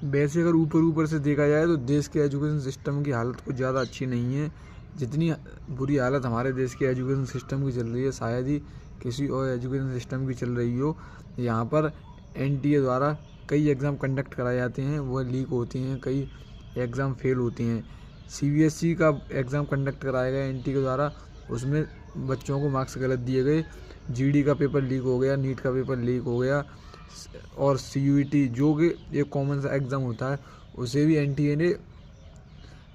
वैसे अगर ऊपर ऊपर से देखा जाए तो देश के एजुकेशन सिस्टम की हालत कुछ ज़्यादा अच्छी नहीं है। जितनी बुरी हालत हमारे देश के एजुकेशन सिस्टम की चल रही है, शायद ही किसी और एजुकेशन सिस्टम की चल रही हो। यहाँ पर एनटीए द्वारा कई एग्ज़ाम कंडक्ट कराए जाते हैं, वह लीक होती हैं, कई एग्ज़ाम फेल होती हैं। सीबीएसई का एग्ज़ाम कंडक्ट कराया गया एनटीए के द्वारा, उसमें बच्चों को मार्क्स गलत दिए गए। जीडी का पेपर लीक हो गया, नीट का पेपर लीक हो गया, और सीयूईटी जो कि एक कॉमन सा एग्ज़ाम होता है उसे भी एनटीए ने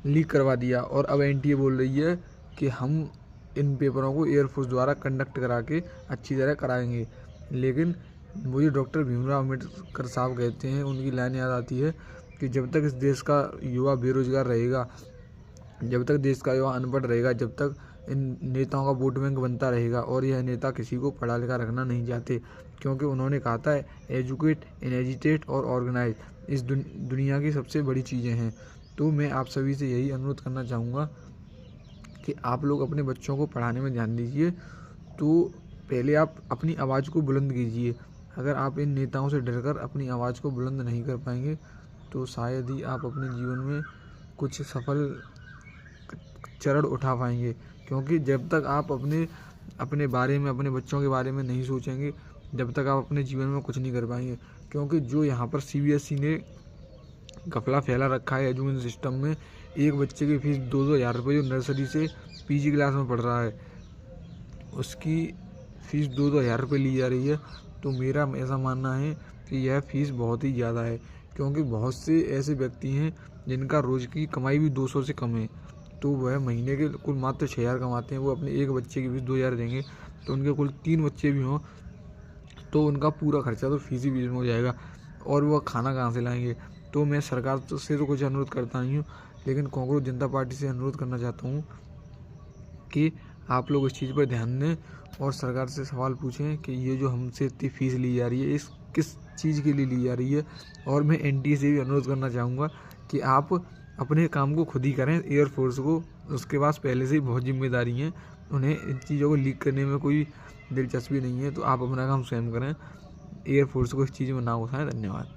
लीक करवा दिया। और अब एनटीए बोल रही है कि हम इन पेपरों को एयरफोर्स द्वारा कंडक्ट करा के अच्छी तरह कराएंगे। लेकिन मुझे डॉक्टर भीमराव अम्बेडकर साहब कहते हैं, उनकी लाइन याद आती है कि जब तक इस देश का युवा बेरोजगार रहेगा, जब तक देश का युवा अनपढ़ रहेगा, जब तक इन नेताओं का वोट बैंक बनता रहेगा। और यह नेता किसी को पढ़ा लिखा रखना नहीं चाहते, क्योंकि उन्होंने कहा था एजुकेट, एजिटेट और ऑर्गेनाइज इस दुनिया की सबसे बड़ी चीज़ें हैं। तो मैं आप सभी से यही अनुरोध करना चाहूँगा कि आप लोग अपने बच्चों को पढ़ाने में ध्यान दीजिए। तो पहले आप अपनी आवाज़ को बुलंद कीजिए। अगर आप इन नेताओं से डरकर अपनी आवाज़ को बुलंद नहीं कर पाएंगे तो शायद ही आप अपने जीवन में कुछ सफल चरण उठा पाएंगे। क्योंकि जब तक आप अपने बारे में, अपने बच्चों के बारे में नहीं सोचेंगे, जब तक आप अपने जीवन में कुछ नहीं कर पाएंगे। क्योंकि जो यहाँ पर सीबीएसई ने घपला फैला रखा है एजुकेशन सिस्टम में, एक बच्चे की फीस 2-2 हज़ार रुपये, जो नर्सरी से पीजी क्लास में पढ़ रहा है उसकी फ़ीस 2-2 हज़ार रुपये ली जा रही है। तो मेरा ऐसा मानना है कि यह फ़ीस बहुत ही ज़्यादा है, क्योंकि बहुत से ऐसे व्यक्ति हैं जिनका रोज़ की कमाई भी 200 से कम है, तो वह महीने के कुल मात्र 6,000 कमाते हैं। वो अपने एक बच्चे की फीस 2,000 देंगे, तो उनके कुल 3 बच्चे भी हों तो उनका पूरा खर्चा तो फीस ही फीस में हो जाएगा, और वह खाना कहाँ से लाएंगे। तो मैं सरकार से तो कुछ अनुरोध करता नहीं हूँ, लेकिन कांग्रेस जनता पार्टी से अनुरोध करना चाहता हूँ कि आप लोग इस चीज़ पर ध्यान दें और सरकार से सवाल पूछें कि ये जो हमसे इतनी फ़ीस ली जा रही है, इस किस चीज़ के लिए ली जा रही है। और मैं एनटीए से भी अनुरोध करना चाहूँगा कि आप अपने काम को खुद ही करें। एयरफोर्स को, उसके पास पहले से ही बहुत जिम्मेदारी हैं, उन्हें इन चीज़ों को लीक करने में कोई दिलचस्पी नहीं है। तो आप अपना काम स्वयं करें, एयरफोर्स को इस चीज़ में ना उठाएं। धन्यवाद।